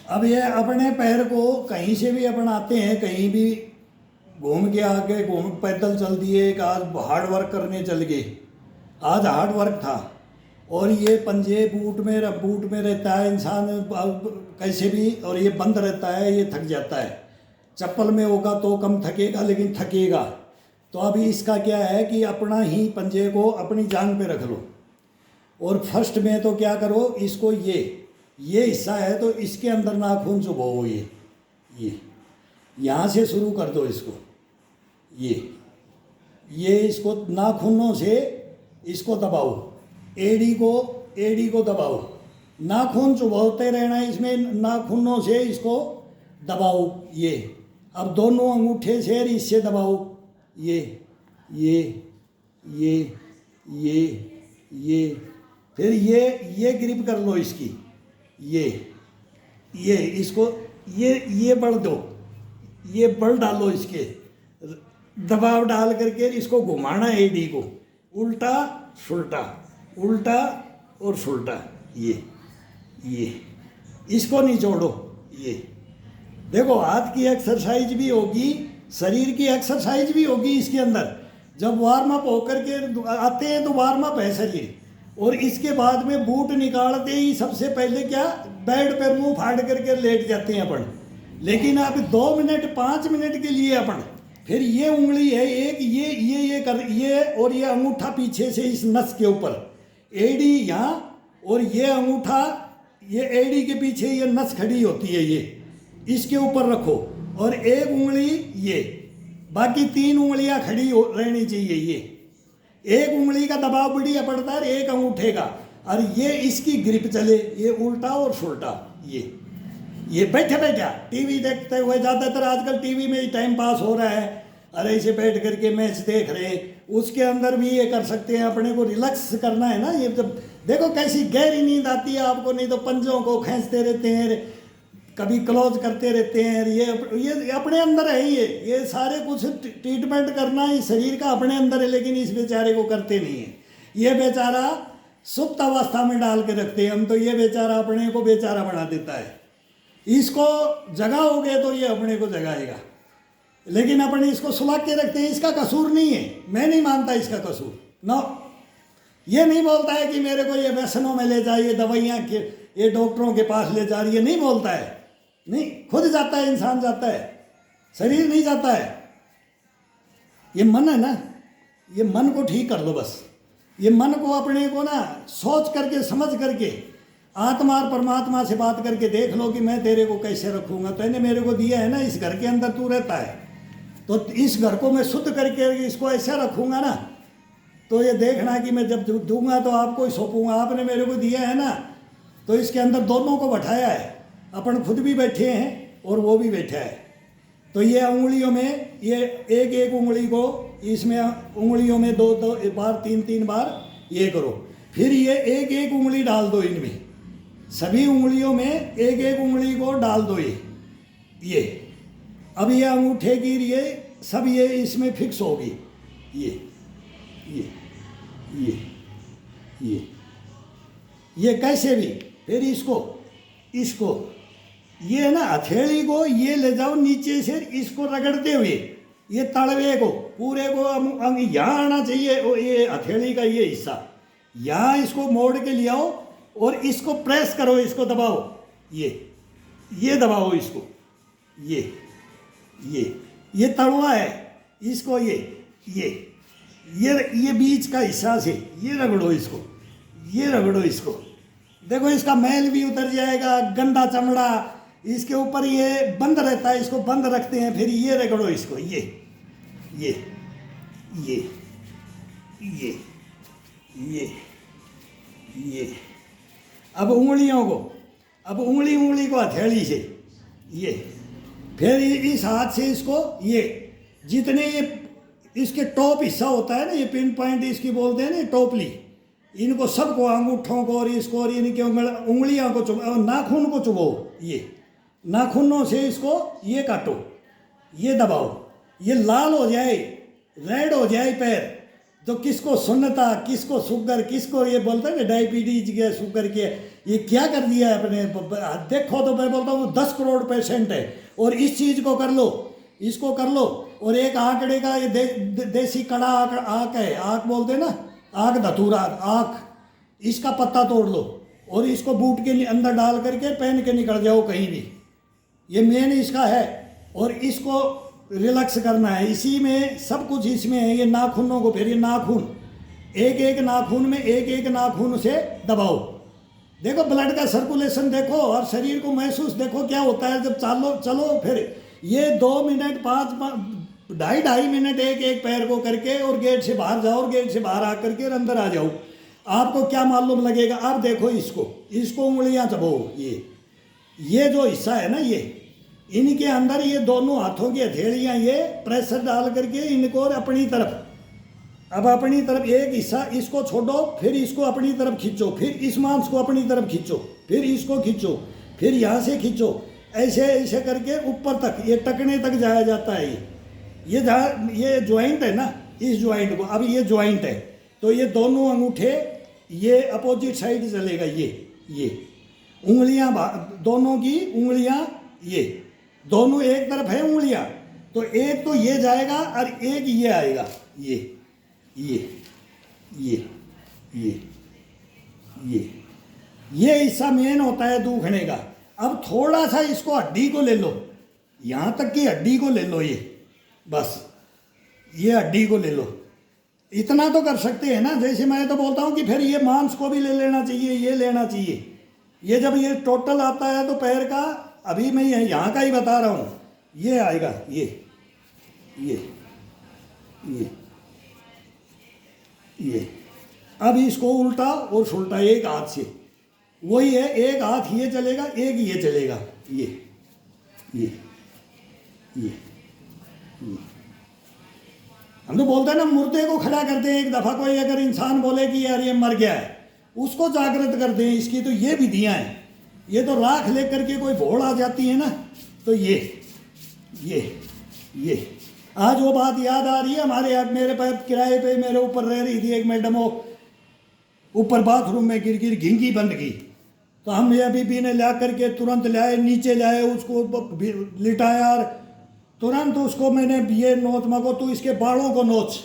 अब ये अपने पैर को कहीं से भी अपन आते हैं, कहीं भी घूम के आके घूम पैदल चल दिए, एक आज हार्ड वर्क करने चल गए, आज हार्ड वर्क था, और ये पंजे बूट में रहता है इंसान कैसे भी, और ये बंद रहता है, ये थक जाता है। चप्पल में होगा तो कम थकेगा, लेकिन थकेगा। तो अभी इसका क्या है कि अपना ही पंजे को अपनी जांग पे रख लो, और फर्स्ट में तो क्या करो, इसको ये हिस्सा है तो इसके अंदर नाखून चुभो, ये यहाँ से शुरू कर दो इसको, ये इसको नाखूनों से इसको दबाओ, एड़ी को दबाओ, नाखून चुभोते रहना इसमें, नाखूनों से इसको दबाओ। ये अब दोनों अंगूठे से इससे दबाओ, ये फिर ये ग्रिप कर लो इसकी, ये इसको ये बल दो, ये बल डालो इसके, दबाव डाल करके इसको घुमाना एडी को, उल्टा उल्टा और सुल्टा, ये इसको नहीं छोड़ो। ये देखो, हाथ की एक्सरसाइज भी होगी, शरीर की एक्सरसाइज भी होगी इसके अंदर। जब वार्म अप होकर के आते हैं तो वार्म अप है शरीर, और इसके बाद में बूट निकालते ही सबसे पहले क्या, बेड पर मुंह फाड़ करके लेट जाते हैं अपन। लेकिन अब 2 मिनट 5 मिनट के लिए अपन, फिर ये उंगली है एक, ये कर, ये और ये अंगूठा पीछे से इस नस के ऊपर, एड़ी यहाँ, और ये अंगूठा ये एड़ी के पीछे ये नस खड़ी होती है, ये इसके ऊपर रखो, और एक उंगली ये, बाकी 3 उंगलियां खड़ी रहनी चाहिए। ये एक उंगली का दबाव बढ़िया पड़ता है, एक अंगूठे का, और ये इसकी ग्रिप चले, ये उल्टा और सुल्टा। ये बैठे बैठा टीवी देखते हुए, ज़्यादातर आजकल टीवी में ही टाइम पास हो रहा है, अरे ऐसे बैठ करके मैच देख रहे, उसके अंदर भी ये कर सकते हैं। अपने को रिलैक्स करना है ना, ये जब देखो कैसी गहरी नींद आती है आपको, नहीं तो पंजों को खींचते रहते हैं, कभी क्लोज करते रहते हैं। ये अपने अंदर है, ये सारे कुछ ट्रीटमेंट करना इस शरीर का अपने अंदर है, लेकिन इस बेचारे को करते नहीं है। ये बेचारा सुप्त अवस्था में डाल के रखते हैं हम, तो ये बेचारा अपने को बेचारा बना देता है। इसको जगाओगे तो ये अपने को जगाएगा, लेकिन अपन इसको सुला के रखते हैं। इसका कसूर नहीं है, मैं नहीं मानता इसका कसूर, नो। ये नहीं बोलता है कि मेरे को ये व्यसनों में ले जाइए, दवाइयाँ के ये डॉक्टरों के पास ले जा रही है, नहीं बोलता है, नहीं, खुद जाता है इंसान, जाता है, शरीर नहीं जाता है। ये मन है ना, ये मन को ठीक कर लो बस। ये मन को अपने को ना सोच करके समझ करके आत्मा और परमात्मा से बात करके देख लो कि मैं तेरे को कैसे रखूँगा। तो इन्हें मेरे को दिया है ना, इस घर के अंदर तू रहता है, तो इस घर को मैं शुद्ध करके इसको ऐसा रखूँगा ना, तो ये देखना कि मैं जब दूंगा तो आपको ही सौंपूँगा। आपने मेरे को दिया है ना, तो इसके अंदर दोनों को बैठाया है, अपन खुद भी बैठे हैं और वो भी बैठा है। तो ये उंगलियों में, ये एक एक उंगली को इसमें उंगलियों में 2 बार 3 बार ये करो, फिर ये एक एक उंगली डाल दो, इनमें सभी उंगलियों में एक एक उंगली को डाल दो। ये अब ये अंगूठे की ये सब ये इसमें फिक्स होगी, ये कैसे भी। फिर इसको ये ना हथेली को ये ले जाओ नीचे से, इसको रगड़ते हुए ये तलवे को पूरे को अंग यहाँ आना चाहिए, और ये हथेली का ये हिस्सा यहाँ, इसको मोड़ के ले आओ और इसको प्रेस करो, इसको दबाओ, ये दबाओ इसको, ये तलवा है, इसको ये बीच का हिस्सा से ये रगड़ो इसको, इसको देखो, इसका मैल भी उतर जाएगा, गंदा चमड़ा इसके ऊपर ये बंद रहता है, इसको बंद रखते हैं। फिर ये रगड़ो इसको, ये अब उंगली को हथेली से फिर इस हाथ से इसको, जितने ये इसके टॉप हिस्सा होता है ना, ये पिन पॉइंट इसकी बोलते हैं ना, टोपली, इनको सबको, अंगूठों को और इसको और इनके उंगलियों को चुभो, नाखून को चुभो, ये नाखूनों से इसको ये काटो, ये दबाओ, ये लाल हो जाए, रेड हो जाए पैर, तो किसको सुन्नता, किसको शुगर, किसको ये बोलते हैं ना डायबिटीज के, शुगर के, ये क्या कर दिया है अपने। देखो तो मैं बोलता हूँ 10 करोड़ पेशेंट है और इस चीज़ को कर लो, इसको कर लो। और एक आंकड़े का ये देसी कड़ा आँख है, आँख बोलते हैं ना, आँख धतूरा आँख, इसका पत्ता तोड़ लो और इसको बूट के अंदर डाल करके पहन के निकल जाओ कहीं भी, ये मेन इसका है। और इसको रिलैक्स करना है, इसी में सब कुछ इसमें है। ये नाखूनों को, फिर ये नाखून, एक एक नाखून में एक एक नाखून से दबाओ। देखो ब्लड का सर्कुलेशन देखो और शरीर को महसूस देखो क्या होता है जब चलो चलो। फिर ये 2 मिनट 5 ढाई मिनट एक एक पैर को करके और गेट से बाहर जाओ और गेट से बाहर आ करके और अंदर आ जाओ। आपको क्या मालूम लगेगा। आप देखो इसको उंगलियां चबो, ये जो हिस्सा है ना, ये इनके अंदर ये दोनों हाथों की हथेलियां, ये प्रेशर डाल करके इनको और अपनी तरफ, अब अपनी तरफ एक हिस्सा इसको छोड़ो, फिर इसको अपनी तरफ खींचो, फिर इस मांस को अपनी तरफ खींचो, फिर इसको खींचो, फिर यहाँ से खींचो, ऐसे ऐसे करके ऊपर तक, ये टकने तक जाया जाता है। ये जहाँ ये ज्वाइंट है ना, इस ज्वाइंट को, अब ये ज्वाइंट है तो ये दोनों अंगूठे ये अपोजिट साइड चलेगा। ये उंगलियां, दोनों की उंगलियां, ये दोनों एक तरफ है उंगलियां, तो एक तो ये जाएगा और एक ये आएगा। ये ये हिस्सा मेन होता है दूखने का। अब थोड़ा सा इसको हड्डी को ले लो, यहाँ तक की हड्डी को ले लो, ये बस ये हड्डी को ले लो। इतना तो कर सकते हैं ना। जैसे मैं तो बोलता हूँ कि फिर ये मांस को भी ले लेना चाहिए, ये लेना चाहिए। ये जब ये टोटल आता है तो पैर का, अभी मैं यहाँ का ही बता रहा हूँ, ये आएगा, ये अब इसको उल्टा और सुल्टा एक हाथ से, वही है, एक हाथ ये चलेगा, एक ये चलेगा। ये हम तो बोलते हैं ना, मुर्दे को खड़ा करते हैं एक दफा। कोई अगर इंसान बोले कि यार ये मर गया है, उसको जागृत करते हैं। इसकी तो ये विधियां हैं। ये तो राख लेकर के कोई भोड़ आ जाती है ना, तो ये आज वो बात याद आ रही है हमारे यहाँ। मेरे पास किराए पे मेरे ऊपर रह रही थी एक मैडम, वो ऊपर बाथरूम में गिर घिंगी बंद की, तो हम ये बीबी ने ला करके तुरंत लाए, नीचे लाए, उसको लिटाया और तुरंत उसको मैंने ये नोच मको, तू इसके बालों को नोच,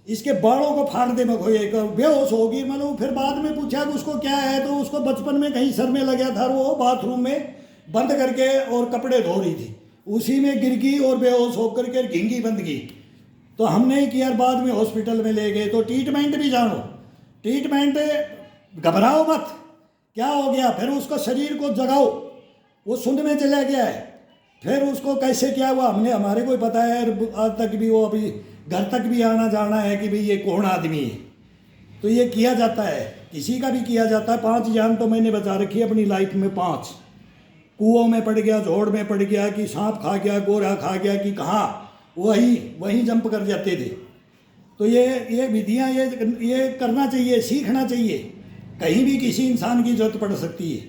इसके बालों को फाड़ दे मको। ये बेहोश होगी। मतलब फिर बाद में पूछा कि उसको क्या है, तो उसको बचपन में कहीं सर में लगा था, वो बाथरूम में बंद करके और कपड़े धो रही थी, उसी में गिर गई और बेहोश होकर के घिंगी बंद की। तो हमने ही किया, बाद में हॉस्पिटल में ले गए। तो ट्रीटमेंट भी जानो, ट्रीटमेंट, घबराओ मत, क्या हो गया। फिर उसको शरीर को जगाओ, वो सुंड में चला गया है, फिर उसको कैसे क्या हुआ हमने, हमारे को पता है। आज तक भी वो अभी घर तक भी आना जाना है कि भाई ये कौन आदमी है। तो ये किया जाता है, किसी का भी किया जाता है। 5 जान तो मैंने बचा रखी है अपनी लाइफ में। 5 कुओं में पड़ गया, झोड़ में पड़ गया, कि सांप खा गया, गोरा खा गया, कि कहाँ, वहीं जंप कर जाते थे। तो ये विधियाँ ये करना चाहिए, सीखना चाहिए। कहीं भी किसी इंसान की जरूरत पड़ सकती है।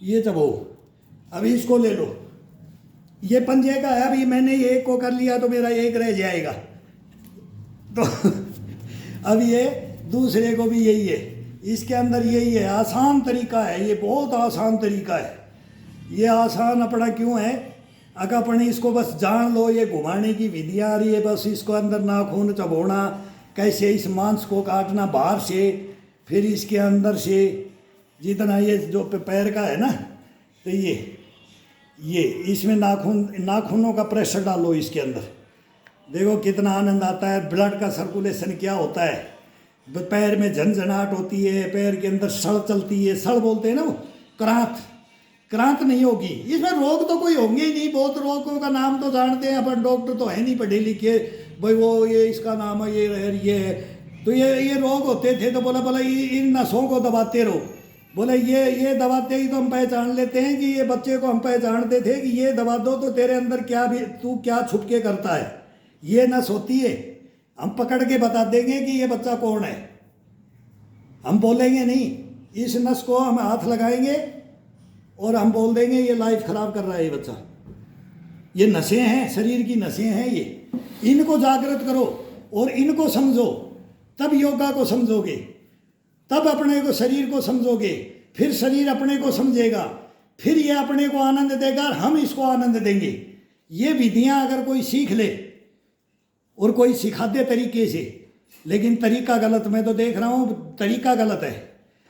ये चबो, अभी इसको ले लो। ये पंजे का है, अभी मैंने एक को कर लिया तो मेरा एक रह जाएगा। तो अब ये दूसरे को भी यही है, इसके अंदर यही है। आसान तरीका है, ये बहुत आसान तरीका है। ये आसान अपना क्यों है, अगर अपने इसको बस जान लो, ये घुमाने की विधियाँ आ रही है। बस इसको अंदर नाखून चबोना, कैसे इस मांस को काटना बाहर से, फिर इसके अंदर से जितना ये जो पैर का है ना, तो ये इसमें नाखूनों का प्रेशर डालो इसके अंदर, देखो कितना आनंद आता है। ब्लड का सर्कुलेशन क्या होता है, पैर में झंझनाहट होती है, पैर के अंदर सड़ चलती है, सड़ बोलते हैं ना वो, क्रांत नहीं होगी। इसमें रोग तो कोई होंगे ही नहीं। बहुत रोगों का नाम तो जानते हैं अपन, डॉक्टर तो है नहीं पढ़े लिखे, भाई वो ये इसका नाम है, ये है। तो ये रोग होते थे तो बोला इन नसों को दबाते रहो। बोले ये दबाते ही तो हम पहचान लेते हैं कि ये बच्चे को हम पहचानते थे कि ये दबा दो तो तेरे अंदर तू क्या छुप के करता है, ये नस होती है। हम पकड़ के बता देंगे कि ये बच्चा कौन है। हम बोलेंगे नहीं, इस नस को हम हाथ लगाएंगे और हम बोल देंगे ये लाइफ खराब कर रहा है ये बच्चा। ये नसें हैं, शरीर की नसें हैं ये, इनको जागृत करो और इनको समझो, तब योगा को समझोगे, तब अपने को शरीर को समझोगे, फिर शरीर अपने को समझेगा, फिर ये अपने को आनंद देगा और हम इसको आनंद देंगे। ये विधियां अगर कोई सीख ले और कोई सिखा दे तरीके से, लेकिन तरीका गलत, मैं तो देख रहा हूँ तरीका गलत है।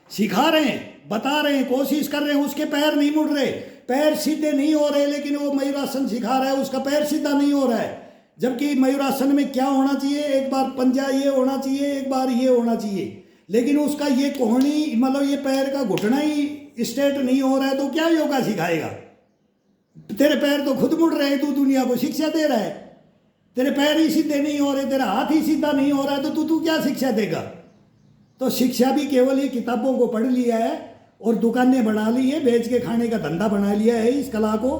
सिखा रहे हैं, बता रहे हैं, कोशिश कर रहे हैं, उसके पैर नहीं मुड़ रहे, पैर सीधे नहीं हो रहे, लेकिन वो मयूरासन सिखा रहा है, उसका पैर सीधा नहीं हो रहा है। जबकि मयूरासन में क्या होना चाहिए, एक बार पंजा ये होना चाहिए, एक बार ये होना चाहिए, लेकिन उसका ये कोहनी मतलब ये पैर का घुटना ही स्ट्रेट नहीं हो रहा है, तो क्या योगा सिखाएगा। तेरे पैर तो खुद मुड़ रहे हैं, तू दुनिया को शिक्षा दे रहा है। तेरे पैर ही सीधे नहीं हो रहे, तेरा हाथ ही सीधा नहीं हो रहा है, तो तू क्या शिक्षा देगा। तो शिक्षा भी केवल ये किताबों को पढ़ लिया है और दुकानें बना ली है, बेच के खाने का धंधा बना लिया है इस कला को,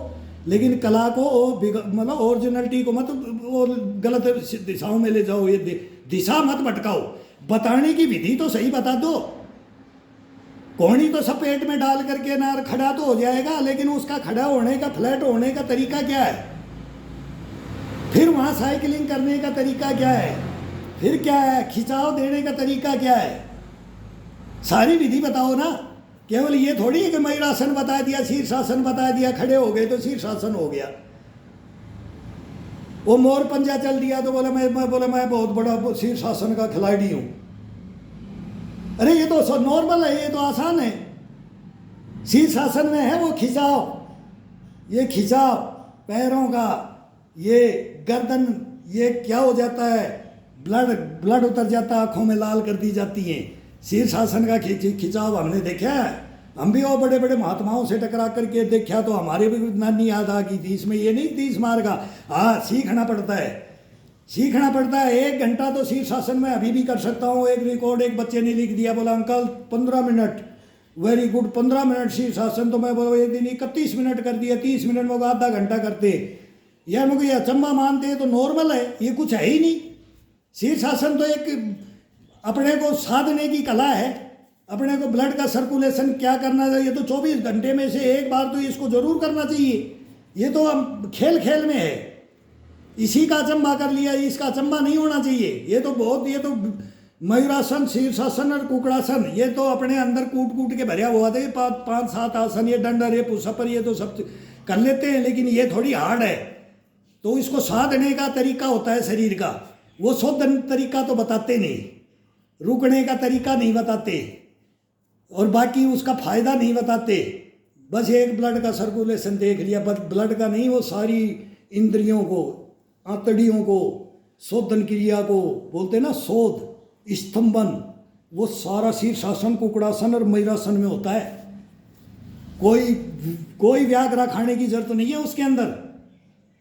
लेकिन कला को मतलब ओरिजिनलिटी को मत और गलत दिशाओं में ले जाओ, ये दिशा मत भटकाओ, बताने की विधि तो सही बता दो। कोहनी तो सब पेट में डाल करके ना खड़ा तो हो जाएगा, लेकिन उसका खड़ा होने का, फ्लैट होने का तरीका क्या है, फिर वहाँ साइकिलिंग करने का तरीका क्या है, फिर क्या है, खिंचाव देने का तरीका क्या है, सारी विधि बताओ ना। केवल ये थोड़ी है कि मयूरासन बता दिया, शीर्षासन बता दिया, खड़े हो गए तो शीर्षासन हो गया। वो मोर पंजा चल दिया तो बोला मैं बहुत बड़ा शीर्षासन का खिलाड़ी हूँ। अरे ये तो नॉर्मल है, ये तो आसान है। शीर्षासन में है वो खिंचाव, ये खिंचाव पैरों का, ये गर्दन, ये क्या हो जाता है, ब्लड उतर जाता है, आंखों में लाल कर दी जाती हैं। शीर्षासन का खिंचाव हमने देखा है, हम भी वो बड़े बड़े महात्माओं से टकरा करके देखा तो हमारे भी नानी याद आ गई थी। इसमें ये नहीं 30 मार का, हाँ सीखना पड़ता है, सीखना पड़ता है। 1 घंटा तो शीर्षासन में अभी भी कर सकता हूँ। एक रिकॉर्ड एक बच्चे ने लिख दिया, बोला uncle 15 minute, very good 15 minute शीर्षासन। तो मैं बोला एक दिन 31 मिनट कर दिया, 30 मिनट में आधा घंटा करते, या मुझे अचंबा मानते हैं तो नॉर्मल है, ये कुछ है ही नहीं। शीर्षासन तो एक अपने को साधने की कला है, अपने को ब्लड का सर्कुलेशन क्या करना चाहिए, तो 24 घंटे में से एक बार तो इसको जरूर करना चाहिए। ये तो हम खेल खेल में है, इसी का अचंबा कर लिया, इसका अचंबा नहीं होना चाहिए। ये तो मयूरासन, शीर्षासन और कुकड़ासन, ये तो अपने अंदर कूट के भरा हुआ था। 5-7 आसन, ये डंडर, ये पुशअपर, ये तो सब कर लेते हैं, लेकिन ये थोड़ी हार्ड है। तो इसको साधने का तरीका होता है शरीर का, वो शोधन तरीका तो बताते नहीं, रुकने का तरीका नहीं बताते, और बाकी उसका फायदा नहीं बताते। बस एक ब्लड का सर्कुलेशन देख लिया, बस ब्लड का नहीं, वो सारी इंद्रियों को, आंतड़ियों को, शोधन क्रिया को बोलते ना, शोध, स्तंभन, वो सारा शीर्षासन, कुकड़ासन और मयूरासन में होता है। कोई व्याघ्रा खाने की जरूरत नहीं है उसके अंदर।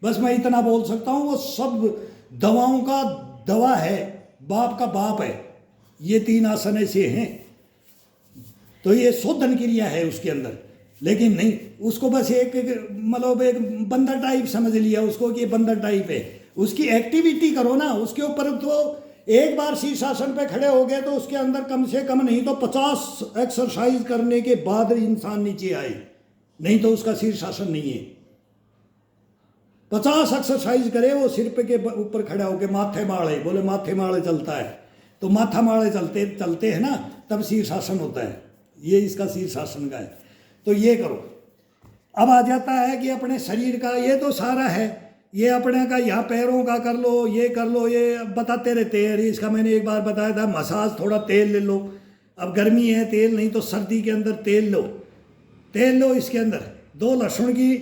बस मैं इतना बोल सकता हूँ, वो सब दवाओं का दवा है, बाप का बाप है। ये 3 आसन ऐसे हैं, तो ये शोधन क्रिया है उसके अंदर। लेकिन नहीं, उसको बस एक मतलब एक बंदर टाइप समझ लिया उसको कि ये बंदर टाइप है। उसकी एक्टिविटी करो ना उसके ऊपर। तो एक बार शीर्षासन पे खड़े हो गए तो उसके अंदर कम से कम नहीं तो 50 एक्सरसाइज करने के बाद इंसान नीचे आए, नहीं तो उसका शीर्षासन नहीं है। 50 एक्सरसाइज करे वो सिर पे के ऊपर खड़ा होके, माथे माड़े, बोले माथे माड़े चलता है तो माथा माड़े चलते हैं ना, तब शीर्षासन होता है। ये इसका शीर्षासन का है। तो ये करो। अब आ जाता है कि अपने शरीर का, ये तो सारा है, ये अपने का यहाँ पैरों का कर लो, ये कर लो, ये बताते रहते हैं। इसका मैंने एक बार बताया था, मसाज, थोड़ा तेल ले लो। अब गर्मी है, तेल नहीं तो सर्दी के अंदर तेल लो। इसके अंदर 2 लहसुन की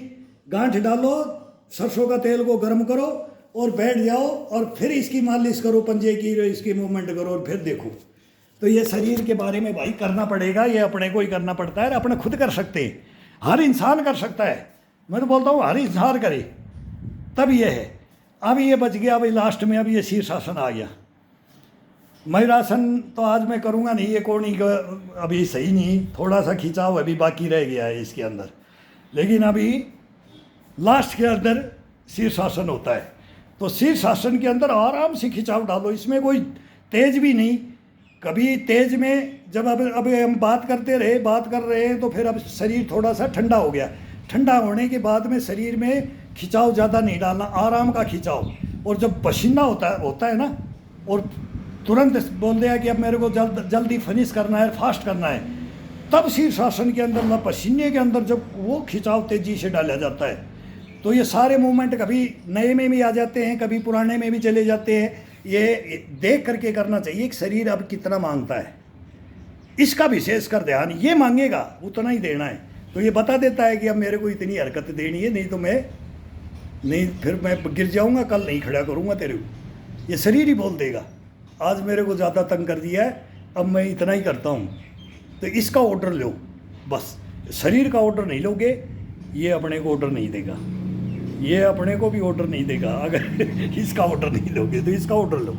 गांठ डालो, सरसों का तेल को गर्म करो और बैठ जाओ, और फिर इसकी मालिश करो, पंजे की इसकी मूवमेंट करो, और फिर देखो। तो ये शरीर के बारे में भाई करना पड़ेगा, ये अपने को ही करना पड़ता है। अपने खुद कर सकते हैं, हर इंसान कर सकता है। मैं तो बोलता हूँ हर इंसान करे, तब ये है। अब ये बच गया, अभी लास्ट में अब ये शीर्षासन आ गया। मयूरासन तो आज मैं करूँगा नहीं, ये कोहनी का अभी सही नहीं, थोड़ा सा खिंचाव अभी बाकी रह गया है इसके अंदर। लेकिन अभी लास्ट के अंदर शीर्षासन होता है। तो शीर्षासन के अंदर आराम से खिंचाव डालो, इसमें कोई तेज भी नहीं। कभी तेज में जब अब हम बात कर रहे हैं, तो फिर अब शरीर थोड़ा सा ठंडा हो गया। ठंडा होने के बाद में शरीर में खिंचाव ज़्यादा नहीं डालना, आराम का खिंचाव। और जब पसीना होता है ना, और तुरंत बोल दिया कि अब मेरे को जल्दी फिनिश करना है, फास्ट करना है, तब शीर्षासन के अंदर ना पसीने के अंदर जब वो खिंचाव तेजी से डाला जाता है, तो ये सारे मूवमेंट कभी नए में भी आ जाते हैं, कभी पुराने में भी चले जाते हैं। ये देख करके करना चाहिए कि शरीर अब कितना मांगता है, इसका विशेष कर ध्यान। ये मांगेगा उतना ही देना है, तो ये बता देता है कि अब मेरे को इतनी हरकत देनी है, नहीं तो फिर मैं गिर जाऊंगा, कल नहीं खड़ा करूंगा तेरे को। ये शरीर ही बोल देगा आज मेरे को ज़्यादा तंग कर दिया है, अब मैं इतना ही करता हूँ। तो इसका ऑर्डर लो, बस शरीर का ऑर्डर नहीं लोगे, ये अपने को ऑर्डर नहीं देगा, ये अपने को भी ऑर्डर नहीं देगा। अगर इसका ऑर्डर नहीं लोगे तो इसका ऑर्डर लो।